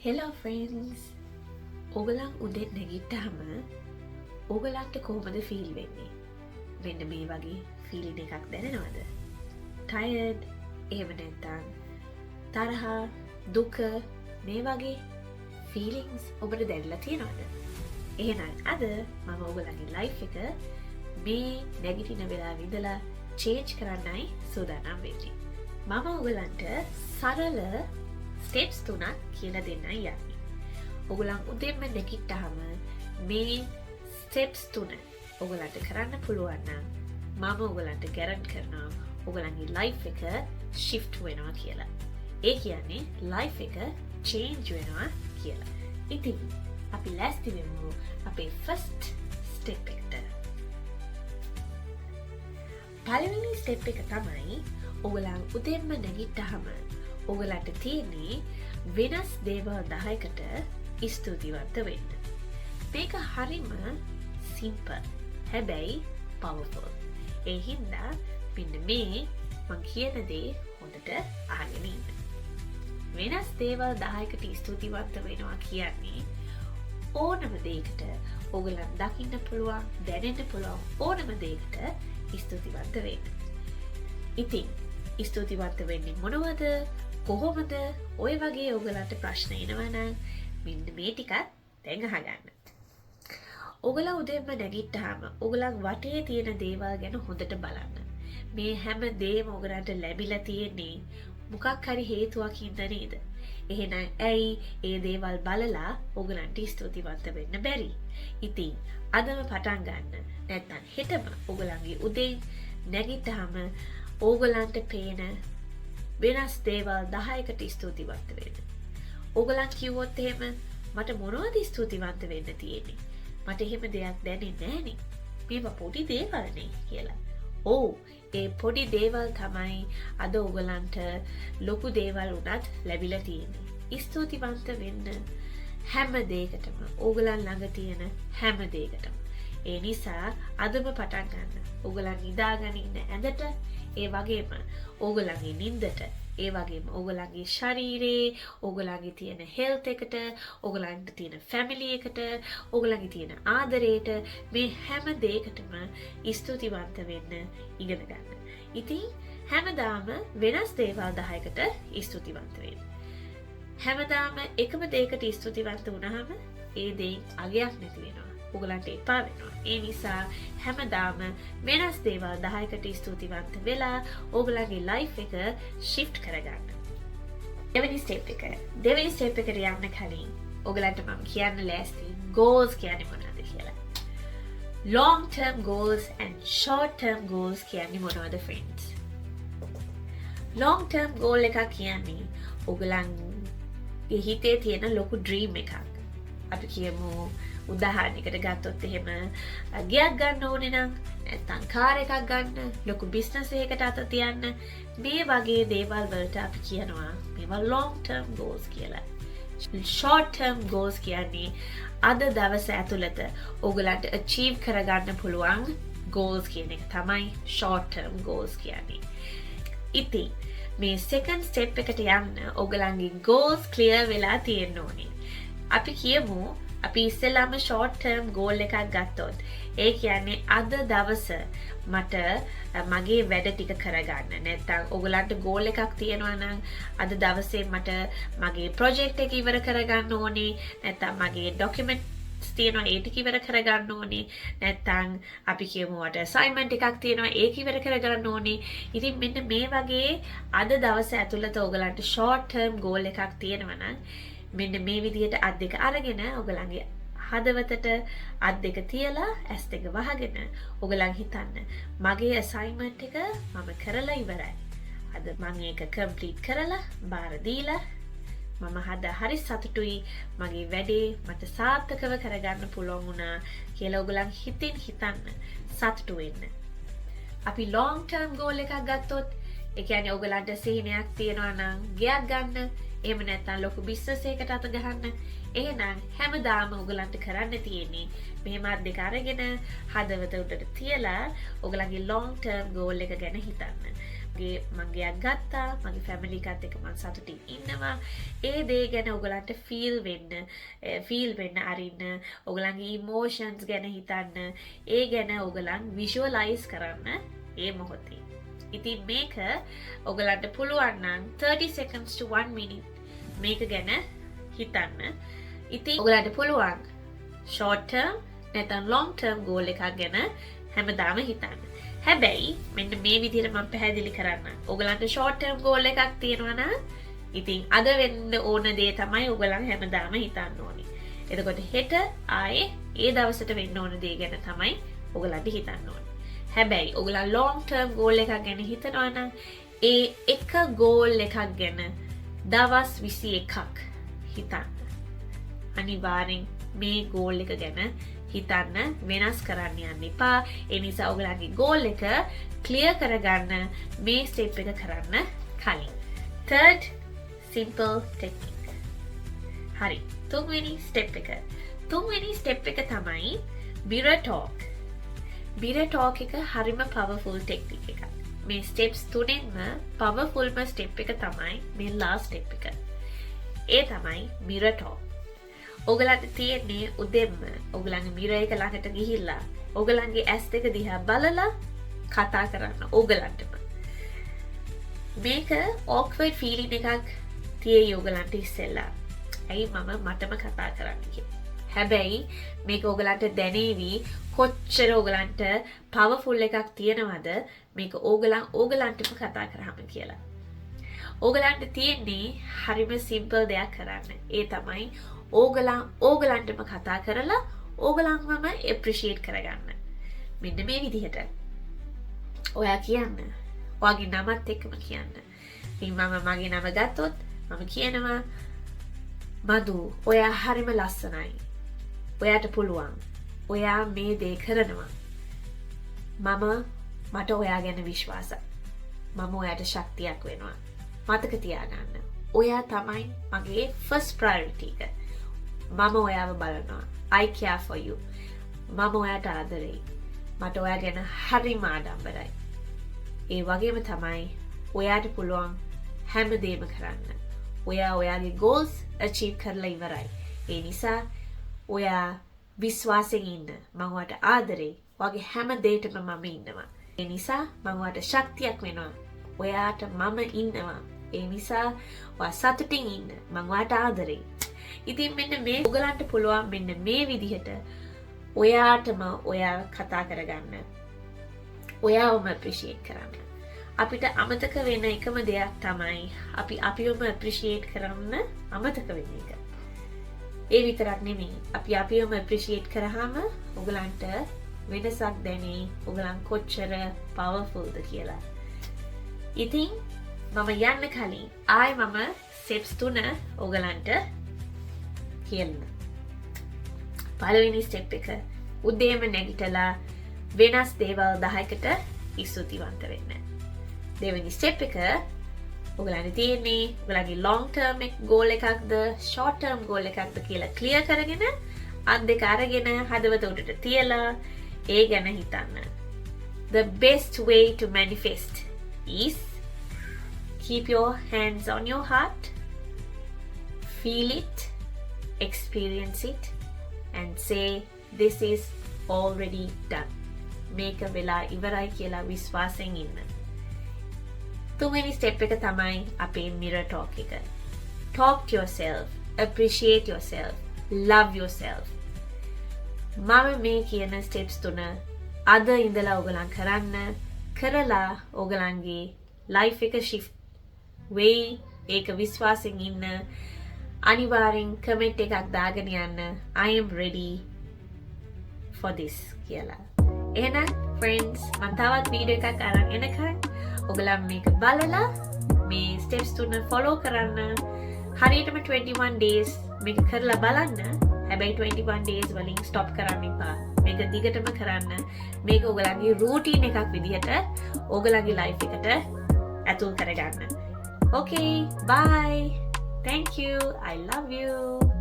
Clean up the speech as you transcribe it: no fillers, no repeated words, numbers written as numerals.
Hello friends! ඔගලන් උදෙන් නැගිට්ටහම ඔගලන්ට කොහොමද feel වෙන්නේ? මෙන්න මේ වගේ ෆීලින් එකක් දැනෙනවද? ටයර්ඩ්, එහෙම නැත්නම් තරහා, දුක මේ වගේ ෆීලිංස් ඔබට දැනෙලා තියෙනවද? එහෙනම් අද මම ඔගලන්ගේ ලයිෆ් එක මේ නැගිටින වෙලාවේ ඉඳලා චේන්ජ් කරන්නයි සූදානම් වෙන්නේ. මම ඔගලන්ට සරල ස්ටෙප්ස් 3ක් කියලා දෙන්නයි යන්නේ. ඔගලන් උදේම නැගිට්ටහම මේ ස්ටෙප්ස් 3 ඔගලන්ට කරන්න පුළුවන් නම් මම ඔගලන්ට ගැරන්ටි කරනවා ඔගලන්ගේ ලයිෆ් එක shift වෙනවා කියලා. ඒ කියන්නේ ලයිෆ් එක change වෙනවා කියලා. ඉතින් අපි ලෑස්ති වෙමු අපේ first step එකට. පළවෙනි ස්ටෙප් එක තමයි ඔගලන් උදේම නැගිට්ටහම ඔගලන්ට තියෙන්නේ වෙනස් දේවල් 10කට ස්තුතිවන්ත වෙන්න. මේක හරිම සිම්පල්. හැබැයි පවර්ෆුල්. ඒ හින්දා මෙන්න මේ මං කියන දේ හොඳට අහගෙන ඉන්න. වෙනස් දේවල් 10කට ස්තුතිවන්ත වෙනවා කියන්නේ ඕනම දෙයකට ඔගලන් දකින්න පුළුවන්, දැනෙන්න පුළුවන් ඕනම දෙයකට ස්තුතිවන්ත වෙන්න. ඉතින් ස්තුතිවන්ත වෙන්නේ මොනවද? කොහොමද? ඔය වගේ ඔගලන්ට ප්‍රශ්න එනවනම් මෙන්න මේ ටිකත් දැන් අහගන්න. ඔගලා උදේම නැගිට්ටාම ඔගලන් වටේ තියෙන දේවල් ගැන හොඳට බලන්න. මේ හැම දේම ඔගලන්ට ලැබිලා තියෙන්නේ මොකක් හරි හේතුවක් හින්දා නේද? එහෙනම් ඇයි ඒ දේවල් බලලා ඔගලන්ට ස්තුතිවන්ත වෙන්න බැරි? ඉතින් අදම පටන් ගන්න. නැත්නම් හෙටම ඔගලන්ගේ උදේ නැගිට්ටාම ඕගලන්ට පේන වෙනස් දේවල් 10කට ස්තුතිවන්ත වෙන්න. ඕගලන් කිව්වොත් එහෙම මට මොනවද ස්තුතිවන්ත වෙන්න තියෙන්නේ? මට එහෙම දෙයක් දැනෙන්නේ නැහනේ. මේවා පොඩි දේවල්නේ කියලා. ඔව්, ඒ පොඩි දේවල් තමයි අද ඕගලන්ට ලොකු දේවල් උනත් ලැබිලා තියෙන්නේ. ස්තුතිවන්ත වෙන්න හැම දෙයකටම ඕගලන් ළඟ තියෙන හැම දෙයකටම. ඒ නිසා අදම පටන් ගන්න. ඕගලන් නිදාගෙන ඉන්න ඇඳට, ඒ වගේම ඕගලන්ගේ නිින්දට, ඒ වගේම ඕගලන්ගේ ශරීරේ, ඕගලන්ගේ තියෙන හෙල්ත් එකට, ඕගලන්ට තියෙන ෆැමිලි එකට, ඕගලන්ගේ තියෙන ආදරයට, මේ හැම දෙයකටම ස්තුතිවන්ත වෙන්න ඉගෙන ගන්න. ඉතින් හැමදාම වෙනස් දේවල් 10කට ස්තුතිවන්ත වෙන්න. හැමදාම එකම දෙයකට ස්තුතිවන්ත වුණාම ඒ දෙයින් අගයක් නැති වෙනවා. ඔගලන්ට එපා වෙනවා. ඒ නිසා හැමදාම වෙනස් දේවල් 10කට ස්තුතිවන්ත වෙලා ඔගලන්ගේ ලයිෆ් එක shift කරගන්න. දෙවෙනි ස්ටෙප් එක. දෙවෙනි ස්ටෙප් එකට යන්න කලින් ඔගලන්ට මම කියන්න ලෑස්ති goals කියන්නේ මොනවද කියලා. Long term goals and short term goals කියන්නේ මොනවද friends? Long term goal එක කියන්නේ ඔගලන්ගේ හිතේ තියෙන ලොකු dream එකක්. අපි කියමු උදාහරණයකට ගත්තොත් එහෙම ගයක් ගන්න ඕනේ නම්, නැත්නම් කාර් එකක් ගන්න, ලොකු බිස්නස් එකකට අත තියන්න, මේ වගේ දේවල් වලට අපි කියනවා මේවා long term goals කියලා. short term goals කියන්නේ අද දවස ඇතුළත ඔයගලන්ට achieve කරගන්න පුළුවන් goals කියන එක තමයි short term goals කියන්නේ. ඉතින් මේ second step එකට යන්න ඔයගලන්ගේ goals clear වෙලා තියෙන්න ඕනේ. අපි කියමු අපි ඉස්සෙල්ලාම short term goal එකක් ගත්තොත්, ඒ කියන්නේ අද දවස මට මගේ වැඩ ටික කරගන්න. නැත්නම් ඔයගලන්ට goal එකක් තියෙනවා නම් අද දවසේ මට මගේ project එක ඉවර කරගන්න ඕනේ, නැත්නම් මගේ documents තියෙනවා ඒ ටික ඉවර කරගන්න ඕනේ, නැත්නම් අපි කියමු මට assignment එකක් තියෙනවා ඒක ඉවර කරගන්න ඕනේ. ඉතින් මෙන්න මේ වගේ අද දවස ඇතුළත ඔයගලන්ට short term goal එකක් තියෙනවා නම් මෙන්න මේ විදිහට අත් දෙක අරගෙන ඔයගලන්ගේ හදවතට අත් දෙක තියලා ඇස් දෙක වහගෙන ඔයගලන් හිතන්න මගේ assignment එක මම කරලා ඉවරයි. අද මම ඒක complete කරලා බාර දීලා මම හරි සතුටුයි මගේ වැඩේ මට සාර්ථකව කරගන්න පුළුවන් වුණා කියලා ඔයගලන් හිතින් හිතන්න සතුටු වෙන්න. අපි long term goal එකක් ගත්තොත්, ඒ කියන්නේ ඔයගලන්ට සිහිනයක් තියනවා නම් ගයක් ගන්න, එහෙම නැත්නම් ලොකු බිස්නස් එකකට අත ගහන්න. එහෙනම් හැමදාම ඔයගලන්ට කරන්න තියෙන්නේ මෙහෙම අත් දෙක අරගෙන හදවත උඩට තියලා ඔයගලන්ගේ long term goal එක ගැන හිතන්න. මගේ ගත්තා මගේ ෆැමිලි එකත් එක්ක මම සතුටින් ඉන්නවා ඒ දේ ගැන ඔයගලන්ට ෆීල් වෙන්න අරින්න ඔයගලන්ගේ ඉමෝෂන්ස් ගැන හිතන්න ඒ ගැන ඔයගලන් විෂුවලයිස් කරන්න ඒ මොහොතේ ඉතින් මේක ඔයගලන්ට පුළුවන් නම් 30 seconds to 1 minute මේක ගැන හිතන්න ඉතින් ඔයගලන්ට පුළුවන් short term නැත්නම් long term goal එකක් ගැන හැමදාම හිතන්න හැබැයි මෙන්න මේ විදිහට මම පැහැදිලි කරන්න. ඔයගලන්ට short term goal එකක් තියෙනවා නම් ඉතින් අද වෙන්න ඕන දේ තමයි ඔයගලන් හැමදාම හිතන්න ඕනේ. එතකොට හෙට ආයේ ඒ දවසට වෙන්න ඕන දේ ගැන තමයි ඔයගලන්ට හිතන්න ඕනේ. හැබැයි ඔයගලන් long term goal එකක් ගැන හිතනවා නම් ඒ එක goal එකක් ගැන දවස් 21ක් හිතන්න. අනිවාර්යෙන් මේ goal එක ගැන හිතන්න වෙනස් කරන්න යන්න එපා. ඒ නිසා ඔයගලගේ goal එක clear කරගන්න මේ step එක කරන්න කලින්. third simple technique. හරි. තුන්වෙනි step එක. තුන්වෙනි step එක තමයි mirror talk. mirror talk එක හරිම powerful technique එකක්. මේ steps තුනෙන්ම powerfulම step එක තමයි මේ last step එක. ඒ තමයි mirror talk. ඔයගලන්ට තියෙන්නේ උදෙන්ම ඔයගලන්ගේ මිරර් එක ළඟට ගිහිල්ලා ඔයගලන්ගේ ඇස් දෙක දිහා බලලා කතා කරන්න ඔයගලන්ටම මේක awkward feeling එකක් තියෙයි ඔයගලන්ට ඉස්සෙල්ලා ඇයි මටම කතා කරන්න කියලා හැබැයි මේක ඔයගලන්ට දැනේවි කොච්චර ඔයගලන්ට powerful එකක් තියෙනවද මේක ඔයගලන්ටම කතා කරාම කියලා ඔයගලන්ට තියෙන්නේ හරිම simple දෙයක් කරන්න ඒ තමයි ඕගලන්ටම කතා කරලා ඕගලන්වම appreciate කරගන්න. මෙන්න මේ විදිහට. ඔයා කියන්න. ඔයාගේ නමත් එක්කම කියන්න. ඉතින් මම මගේ නම ගත්තොත් මම කියනවා මදු ඔයා හරිම ලස්සනයි. ඔයාට පුළුවන්. ඔයා මේ දේ කරනවා. මට ඔයා ගැන විශ්වාසයි. මම ඔයාට ශක්තියක් වෙනවා. මතක තියාගන්න. ඔයා තමයි මගේ first priority එක. මම ඔයාව බලනවා. I care for you. මම ඔයාට ආදරෙයි. මට ඔයා ගැන හරිම ආඩම්බරයි. ඒ වගේම තමයි ඔයාට පුළුවන් හැමදේම කරන්න. ඔයා ඔයාගේ goals achieve කරලා ඉවරයි. ඒ නිසා ඔයා විශ්වාසයෙන් ඉන්න. මම ඔයාට ආදරෙයි. ඔයාගේ හැම දෙයකටම මම ඉන්නවා. ඒ නිසා මම ඔයාට ශක්තියක් වෙනවා. ඔයාට මම ඉන්නවා. ඒ නිසා ඔයා සතුටින් ඉන්න. මම ඔයාට ආදරෙයි. ඉතින් මෙන්න මේ ඔයගලන්ට පුළුවන් මෙන්න මේ විදිහට ඔයාටම ඔයා කතා කරගන්න. ඔයාවම appreciate කරන්න. අපිට අමතක වෙන එකම දෙයක් තමයි අපි අපිවම appreciate කරන්න අමතක වෙන එක. ඒ විතරක් නෙමෙයි. අපි අපිවම appreciate කරාම ඔයගලන්ට වෙනසක් දැනේ. ඔයගලන් කොච්චර powerfulද කියලා. ඉතින් මම යන්න කලින් මම steps 3 ඔයගලන්ට කියන්න. පළවෙනි ස්ටෙප් එක උදේම නැගිටලා වෙනස් දේවල් 10කට ස්තුතිවන්ත වෙන්න. දෙවෙනි ස්ටෙප් එක ඔයගලන්ට තියෙන්නේ ඔයගලගේ long term goal එකක්ද short term goal එකක්ද කියලා clear කරගෙන අත් දෙක අරගෙන හදවත උඩට තියලා ඒ ගැන හිතන්න. The best way to manifest is keep your hands on your heart, feel it, experience it and say this is already done. මේක වෙලා ඉවරයි කියලා විශ්වාසයෙන් ඉන්න. තුන්වෙනි ස්ටෙප් එක තමයි අපේ mirror talk එක. Talk to yourself, appreciate yourself, love yourself. මම මේ කියන ස්ටෙප්ස් 3 අද ඉඳලා ඔයගලන් කරලා ඔයගලන්ගේ life එක shift වෙයි. ඒක විශ්වාසයෙන් ඉන්න. අනිවාර්යෙන් කමෙන්ට් එකක් දාගෙන යන්න I am ready for this කියලා. එහෙනම් friends මම තවත් වීඩියෝ එකක් අරන් එනකන් ඔයගලන් මේක බලලා මේ steps 3 follow කරන්න. හරියටම 21 days මේක කරලා බලන්න. හැබැයි 21 days වලින් stop කරන්න එපා. මේක දිගටම කරන්න. මේක ඔයගලගේ routine එකක් විදිහට ඔයගලගේ life එකට ඇතුල් කරගන්න. Okay, bye. Thank you. I love you.